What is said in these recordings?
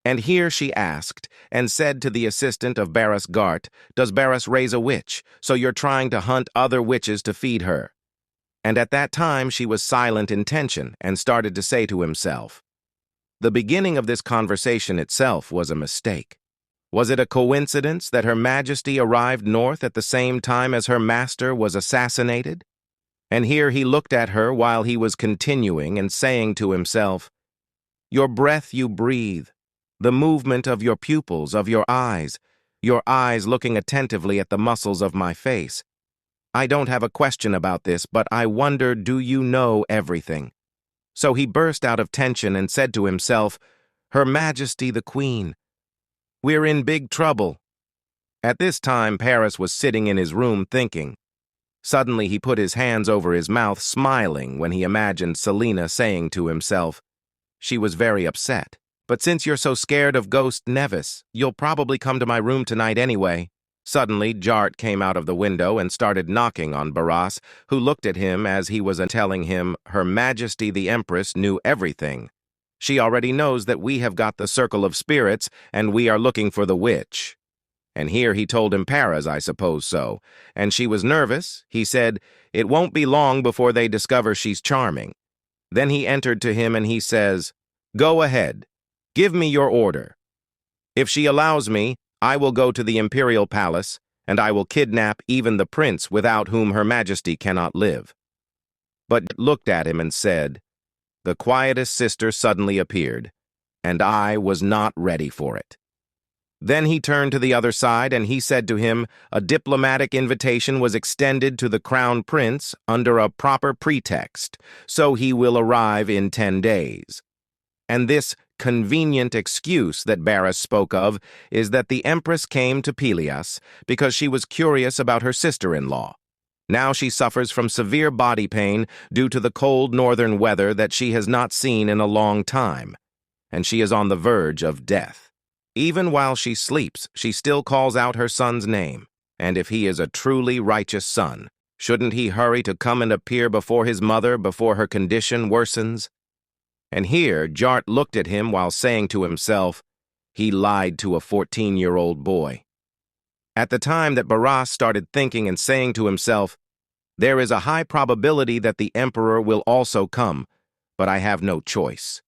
And here she asked, and said to the assistant of Barras Gart, "Does Barras raise a witch, so you're trying to hunt other witches to feed her?" And at that time she was silent in tension, and started to say to himself. The beginning of this conversation itself was a mistake. Was it a coincidence that Her Majesty arrived north at the same time as her master was assassinated? And here he looked at her while he was continuing and saying to himself, "Your breath you breathe, the movement of your pupils, of your eyes looking attentively at the muscles of my face. I don't have a question about this, but I wonder, do you know everything?" So he burst out of tension and said to himself, "Her Majesty the Queen, we're in big trouble." At this time, Paris was sitting in his room thinking. Suddenly he put his hands over his mouth, smiling when he imagined Selina saying to himself, "She was very upset. But since you're so scared of Ghost Nevis, you'll probably come to my room tonight anyway." Suddenly, Jart came out of the window and started knocking on Barras, who looked at him as he was telling him, "Her Majesty the Empress knew everything. She already knows that we have got the circle of spirits, and we are looking for the witch." And here he told him Paris, I suppose so. And she was nervous. He said, "It won't be long before they discover she's charming." Then he entered to him and he says, "Go ahead. Give me your order. If she allows me, I will go to the imperial palace, and I will kidnap even the prince without whom Her Majesty cannot live." But looked at him and said, "The quietest sister suddenly appeared, and I was not ready for it." Then he turned to the other side and he said to him, a diplomatic invitation was extended to the crown prince under a proper pretext, so he will arrive in 10 days. And this convenient excuse that Barras spoke of is that the Empress came to Pelias because she was curious about her sister-in-law. Now she suffers from severe body pain due to the cold northern weather that she has not seen in a long time, and she is on the verge of death. Even while she sleeps, she still calls out her son's name, and if he is a truly righteous son, shouldn't he hurry to come and appear before his mother before her condition worsens? And here Jart looked at him while saying to himself, he lied to a 14-year-old boy. At the time that Barras started thinking and saying to himself, there is a high probability that the emperor will also come, but I have no choice.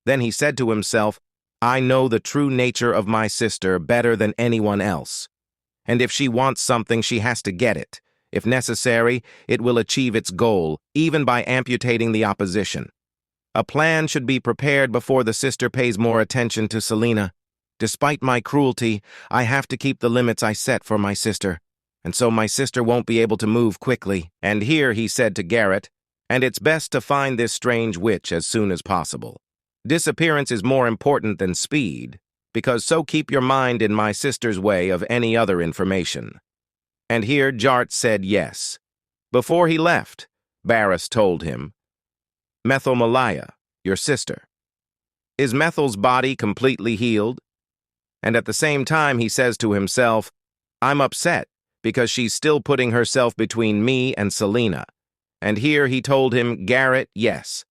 Then he said to himself, I know the true nature of my sister better than anyone else, and if she wants something, she has to get it. If necessary, it will achieve its goal, even by amputating the opposition. A plan should be prepared before the sister pays more attention to Selina. Despite my cruelty, I have to keep the limits I set for my sister, and so my sister won't be able to move quickly. And here he said to Garrett, and it's best to find this strange witch as soon as possible. Disappearance is more important than speed, because so keep your mind in my sister's way of any other information. And here Jart said yes. Before he left, Barras told him, Methelmalaya, your sister. Is Methel's body completely healed? And at the same time he says to himself, I'm upset because she's still putting herself between me and Selina. And here he told him, Garrett, yes.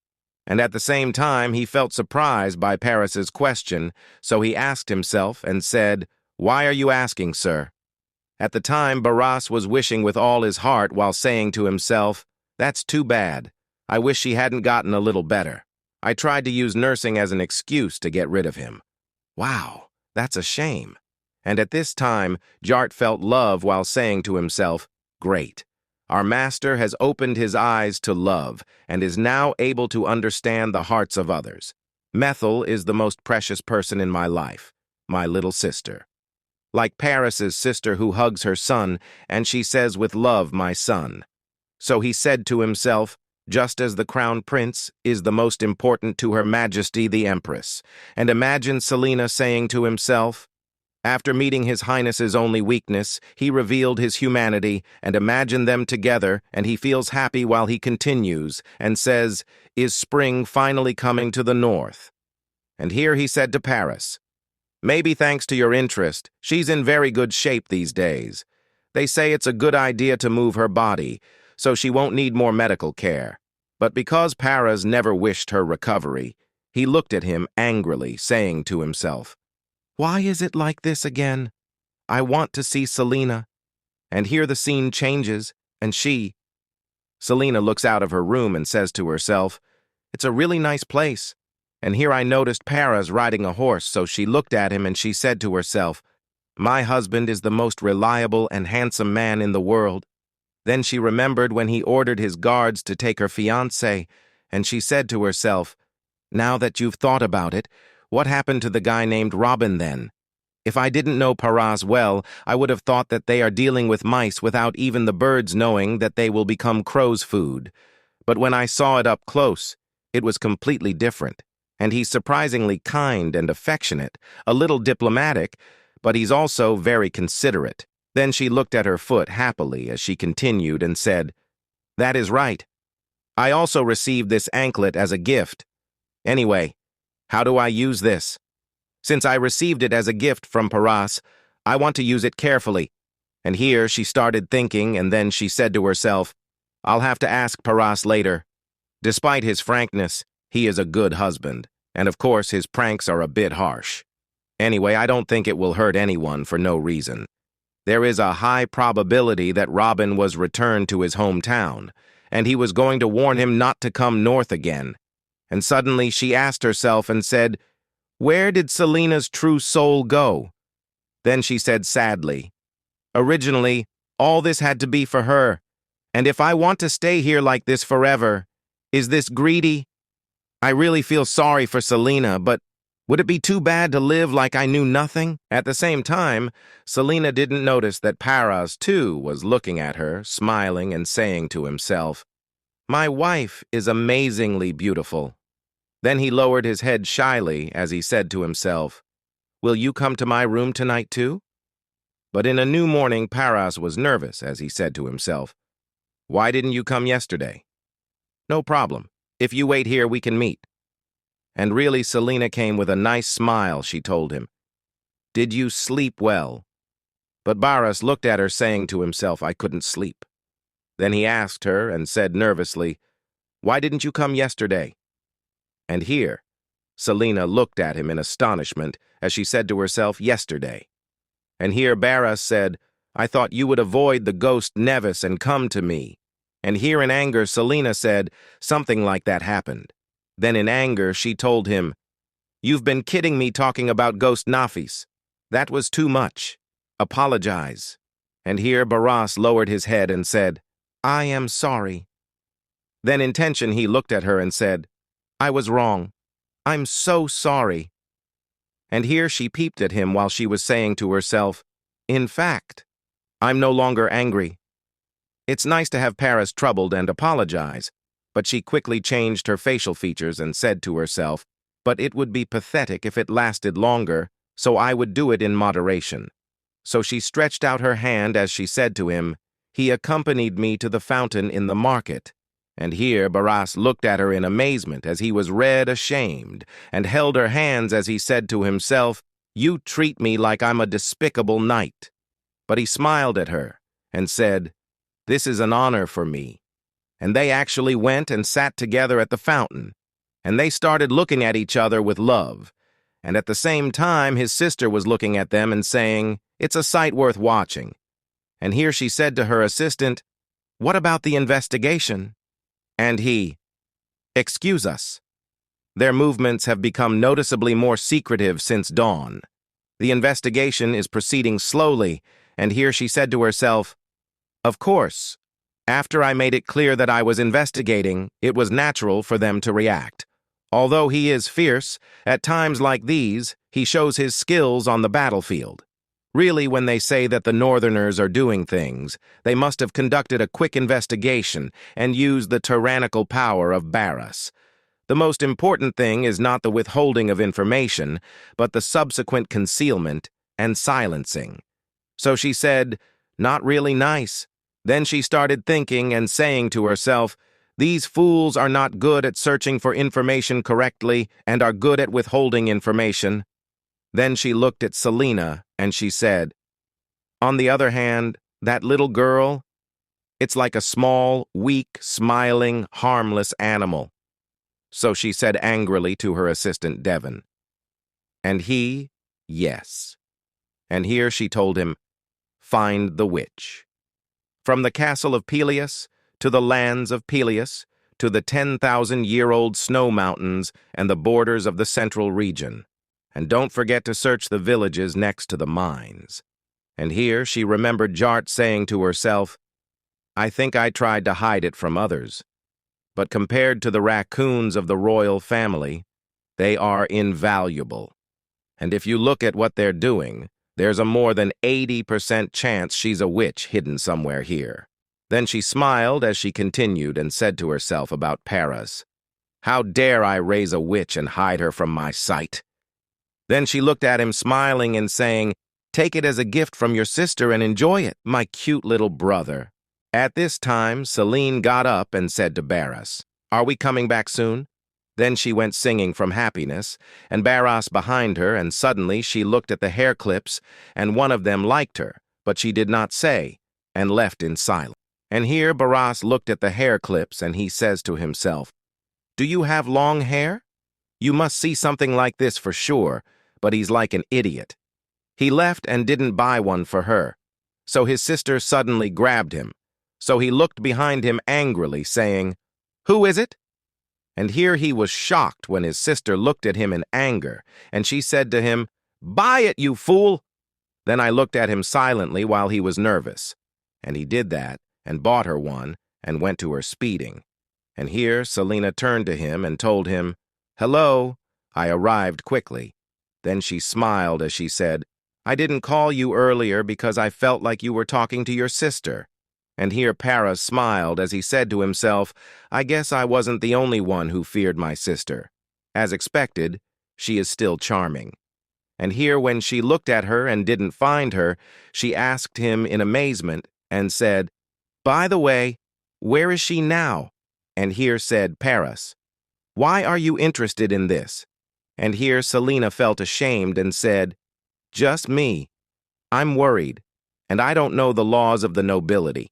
And at the same time he felt surprised by Paris's question, so he asked himself and said, Why are you asking, sir? At the time Barras was wishing with all his heart while saying to himself, That's too bad. I wish she hadn't gotten a little better. I tried to use nursing as an excuse to get rid of him. Wow, that's a shame. And at this time, Jart felt love while saying to himself, Great. Our master has opened his eyes to love and is now able to understand the hearts of others. Methel is the most precious person in my life, my little sister. Like Paris's sister who hugs her son, and she says with love, my son. So he said to himself, just as the crown prince is the most important to Her Majesty the Empress, and imagine Selina saying to himself, after meeting His Highness's only weakness, he revealed his humanity and imagined them together, and he feels happy while he continues and says, Is spring finally coming to the north? And here he said to Paris, Maybe thanks to your interest, she's in very good shape these days. They say it's a good idea to move her body, so she won't need more medical care. But because Paris never wished her recovery, He looked at him angrily, saying to himself, "Why is it like this again? I want to see Selina." And here the scene changes, and Selina looks out of her room and says to herself, "It's a really nice place." And here I noticed Paras riding a horse, so she looked at him and she said to herself, "My husband is the most reliable and handsome man in the world." Then she remembered when he ordered his guards to take her fiancé, and she said to herself, "Now that you've thought about it, what happened to the guy named Robin then? If I didn't know Paras well, I would have thought that they are dealing with mice without even the birds knowing that they will become crow's food. But when I saw it up close, it was completely different, and he's surprisingly kind and affectionate, a little diplomatic, but he's also very considerate." Then she looked at her foot happily as she continued and said, "That is right. I also received this anklet as a gift. Anyway, how do I use this? Since I received it as a gift from Paras, I want to use it carefully." And here she started thinking, and then she said to herself, "I'll have to ask Paras later. Despite his frankness, he is a good husband, and of course his pranks are a bit harsh. Anyway, I don't think it will hurt anyone for no reason. There is a high probability that Robin was returned to his hometown, and he was going to warn him not to come north again." And suddenly she asked herself and said, "Where did Selina's true soul go?" Then she said sadly, "Originally, all this had to be for her, and if I want to stay here like this forever, is this greedy? I really feel sorry for Selina, but would it be too bad to live like I knew nothing?" At the same time, Selina didn't notice that Paras, too, was looking at her, smiling and saying to himself, "My wife is amazingly beautiful." Then he lowered his head shyly as he said to himself, "Will you come to my room tonight, too?" But in a new morning, Paras was nervous as he said to himself, "Why didn't you come yesterday?" "No problem. If you wait here, we can meet." And really, Selina came with a nice smile, she told him. "Did you sleep well?" But Paras looked at her, saying to himself, "I couldn't sleep." Then he asked her and said nervously, "Why didn't you come yesterday?" And here, Selina looked at him in astonishment as she said to herself, "Yesterday." And here Paras said, "I thought you would avoid the ghost Nevis and come to me." And here in anger, Selina said, "Something like that happened." Then in anger, she told him, "You've been kidding me talking about ghost Nafis. That was too much. Apologize." And here Paras lowered his head and said, "I am sorry." Then in tension, he looked at her and said, "I was wrong. I'm so sorry." And here she peeped at him while she was saying to herself, "In fact, I'm no longer angry." It's nice to have Paras troubled and apologize, but she quickly changed her facial features and said to herself, "But it would be pathetic if it lasted longer, so I would do it in moderation." So she stretched out her hand as she said to him, "He accompanied me to the fountain in the market." And here Paras looked at her in amazement as he was red ashamed, and held her hands as he said to himself, "You treat me like I'm a despicable knight." But he smiled at her and said, "This is an honor for me." And they actually went and sat together at the fountain, and they started looking at each other with love. And at the same time, his sister was looking at them and saying, "It's a sight worth watching." And here she said to her assistant, "What about the investigation?" And he, "Excuse us. Their movements have become noticeably more secretive since dawn. The investigation is proceeding slowly," and here she said to herself, "Of course, after I made it clear that I was investigating, it was natural for them to react. Although he is fierce, at times like these, he shows his skills on the battlefield. Really, when they say that the Northerners are doing things, they must have conducted a quick investigation and used the tyrannical power of Paras. The most important thing is not the withholding of information, but the subsequent concealment and silencing." So she said, "Not really nice." Then she started thinking and saying to herself, "These fools are not good at searching for information correctly and are good at withholding information." Then she looked at Selina and she said, "On the other hand, that little girl, it's like a small, weak, smiling, harmless animal. So she said angrily to her assistant Devon. And he, yes. And here she told him, find the witch. From the castle of Peleus, to the lands of Peleus, to the 10,000-year-old snow mountains and the borders of the central region. And don't forget to search the villages next to the mines. And here she remembered Jart saying to herself, I think I tried to hide it from others. But compared to the raccoons of the royal family, they are invaluable. And if you look at what they're doing, there's a more than 80% chance she's a witch hidden somewhere here. Then she smiled as she continued and said to herself about Paris, how dare I raise a witch and hide her from my sight? Then she looked at him smiling and saying, take it as a gift from your sister and enjoy it, my cute little brother. At this time, Celine got up and said to Barras, are we coming back soon? Then she went singing from happiness, and Barras behind her, and suddenly she looked at the hair clips, and one of them liked her, but she did not say, and left in silence. And here Barras looked at the hair clips, and he says to himself, do you have long hair? You must see something like this for sure, but he's like an idiot. He left and didn't buy one for her, so his sister suddenly grabbed him. So he looked behind him angrily, saying, who is it? And here he was shocked when his sister looked at him in anger, and she said to him, buy it, you fool! Then I looked at him silently while he was nervous, and he did that, and bought her one, and went to her speeding. And here Selina turned to him and told him, hello, I arrived quickly. Then she smiled as she said, I didn't call you earlier because I felt like you were talking to your sister. And here Paris smiled as he said to himself, I guess I wasn't the only one who feared my sister. As expected, she is still charming. And here when she looked at her and didn't find her, she asked him in amazement and said, by the way, where is she now? And here said Paris, why are you interested in this? And here Selina felt ashamed and said, just me. I'm worried, and I don't know the laws of the nobility.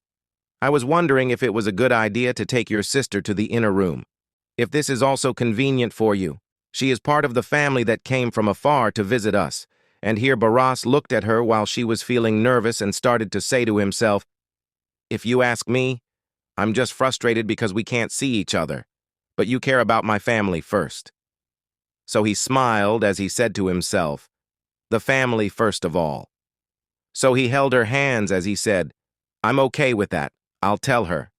I was wondering if it was a good idea to take your sister to the inner room. If this is also convenient for you. She is part of the family that came from afar to visit us. And here Barras looked at her while she was feeling nervous and started to say to himself, if you ask me, I'm just frustrated because we can't see each other. But you care about my family first. So he smiled as he said to himself, the family first of all. So he held her hands as he said, I'm okay with that. I'll tell her.